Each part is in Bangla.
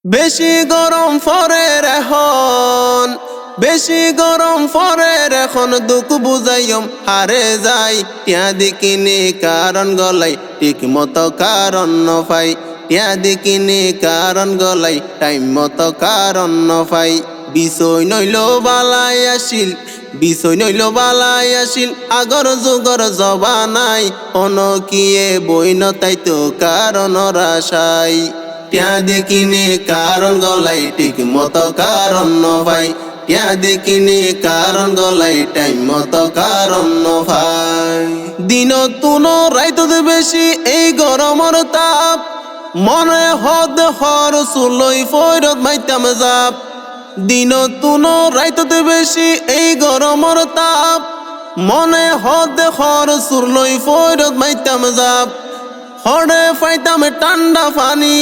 বেশি গরম ফরের এখন, বেশি গরম ফরের এখন, দুঃখ বুঝাইম হারে যাই। টিয়া দিকিনি কারণ গলাই ঠিক মতো কারণ নফাই, টিয়া দিকিনি কারণ গলাই টাইম মতো কারণ নফাই। বিষয় নইল বালাই আসিল, বিষয় নইল বালাই আসিল, আগর যুগর জবানাই অনকিয়ে বইন তাই তো কারণ রাশাই। টিয়া দেখিনি কারণ গলাই ঠিক মতো কারণ নভাই, টিয়া দেখিনি কারণ গলাই টাইম মতো কারণ নভাই। দিন তুন রাইত বেশি এই গরমর তাপ, মনে হদ হর সুলই ফৈরত মাইতাম যাপ। দিন তুন রাইত বেশি এই গরমর তাপ, মনে হদ হর সুলই ফৈরত মাইতাম যাপ। হড়ে ফাইতাম ঠান্ডা পানি,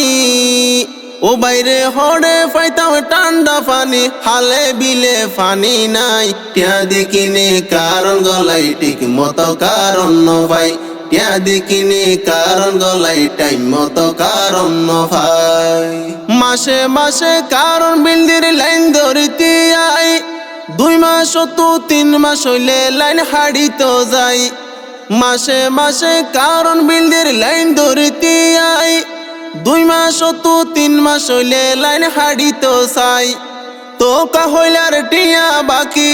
ও বাইরে হড়ে ফাইতাম ঠান্ডা পানি, হালে বিলে পানি নাই। টিয়া দেখিনি কারণ গলাই ঠিক মতো কারণ নভাই, টিয়া দেখিনি কারণ গলাই টাইম মতো কারণ নভাই। মাসে মাসে কারণ বিলদির লাইন ধরিতে আই, 2 মাস তো 3 মাস হইলে লাইন হারিত যাই। মাসে মাসে কারণ বিলদের লাইন ধরিতে আই, 2 মাস তো 3 মাস হইলে লাইন হারিত চাই। তোকা হইলার টিয়া বাকি,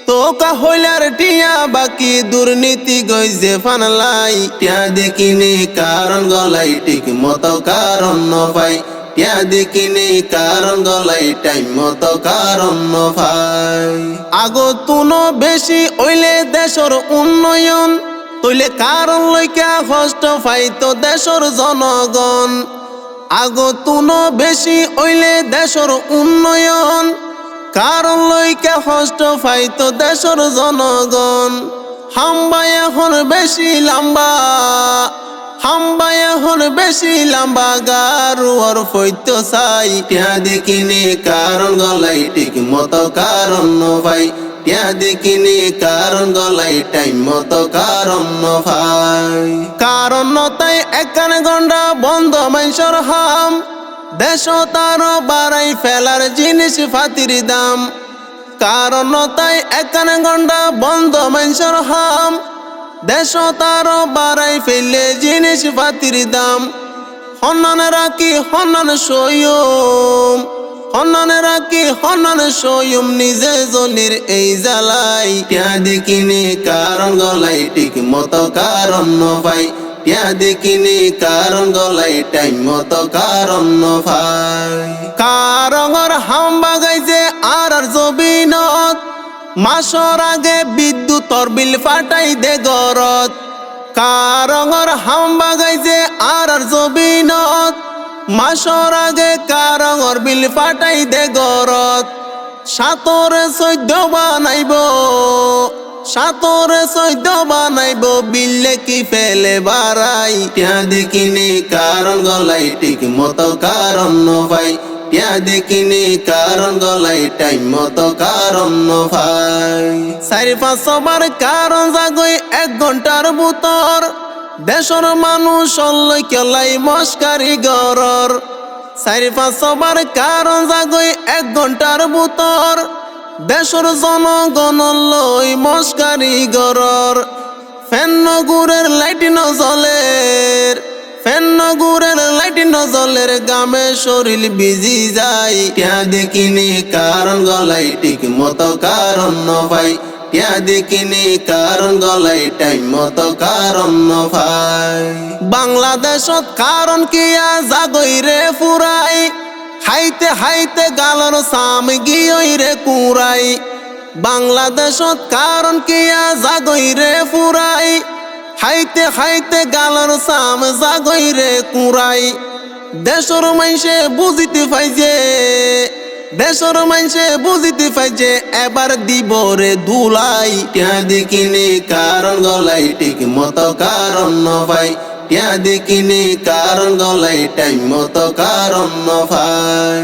তোকা হইলার টিয়া বাকি, দুর্নীতি গইজে ফানলাই। টিয়া দেখিনি কারণ গলাই ঠিক মতো কারণ নভাই, টিয়া দেখিনি কারণ গলাই টাইম মতো কারণ নভাই। আগো তুন বেশি ওইলে দেশর উন্নয়ন, তইলে কারণ লইকা কষ্ট পাইতো দেশর জনগণ। আগো তুন বেশি ওইলে দেশর উন্নয়ন, কারণ লইকা কষ্ট পাইতো দেশর জনগণ। হাম্বা এখন বেশি লম্বা, হাম্বা এখন বেশি লম্বা, গারুয়ার ফইত চাই। টিয়া দেখিনি কারণ গলাই ঠিক মতো কারণ নভাই, টিয়া দেখিনি কারণ গলাই টাইম মতো কারণ নভাই। কারণ নতাই 1 ঘন্টা বন্ধ মানুষের হাম, দেশ তার বাড়াই ফেলার জিনিস ফাতির দাম। কারণ নতাই 1 ঘন্টা বন্ধ মানুষের হাম, দেশ তার বাড়াই ফেললে জিনিস পাতির দাম। হন্নান রাখি হন্নান সয়ুম, হন্নান রাখি হন্নান সয়ুম, নিজে জলির এই জ্বালাই। টিয়া দেখিনি কারণ গলাই ঠিক মতো কারণ নভাই, টিয়া দেখিনি কারণ গলাই টাইম মতো কারণ নভাই। কারণর হাম্বা গাইছে আর জবিনত, মাসর আগে বিদ্যুৎর বিল ফাটাই দে গরত। কারণর হাম্বা গাইছে আর জবিনত, মাসর আগে কারণর বিল ফাটাই দে গরত। 7-14 বানাইব, 7-14 বানাইব, বিলে কি ফেলে বাড়াই। টিয়া দেখিনি কারণ গলাই ঠিক মতো কারণ নভাই, টিয়া দেখিনি কারণ গলাই টাইম মতো কারণ নভাই। 4-5 বার কারণ জাগই 1 ঘন্টার বুতর, দেশর মানুষ লই কেলাই মস্কারি গরর। 4-5 বার কারণ জাগই 1 ঘন্টার বুতর, দেশর জনগণ লই মস্কারি গরর। ফ্যান নগুরের লাইট নজলের, ফ্যান নগুরের লাইট নজলের, গামে শরীর ভিজি যায়। টিয়া দেখিনি কারণ গলাই ঠিক মতো কারণ নভাই, টিয়া দেখিনি কারণ গলাই টাইম মতো কারণ নভাই। বাংলাদেশত কারণ কিয়া জাগই রে ফুরাই, হাইতে হাইতে গালর সাম গিয়ই রে কুড়াই। বাংলাদেশত কারণ কিয়া জাগই রে ফুরাই, হাইতে হাইতে গালর সাম জাগই রে কুড়াই। দেশর মাইসে বুঝিতে পাইছে, দেশর মাইসে বুঝিতে পাইছে, এবার দিব রে দুলাই। টিয়া দেখিনি কারণ গলাই ঠিক মতো কারণ নভাই, টিয়া দেখিনি কারণ গলাই টাইম মতো কারণ নভাই।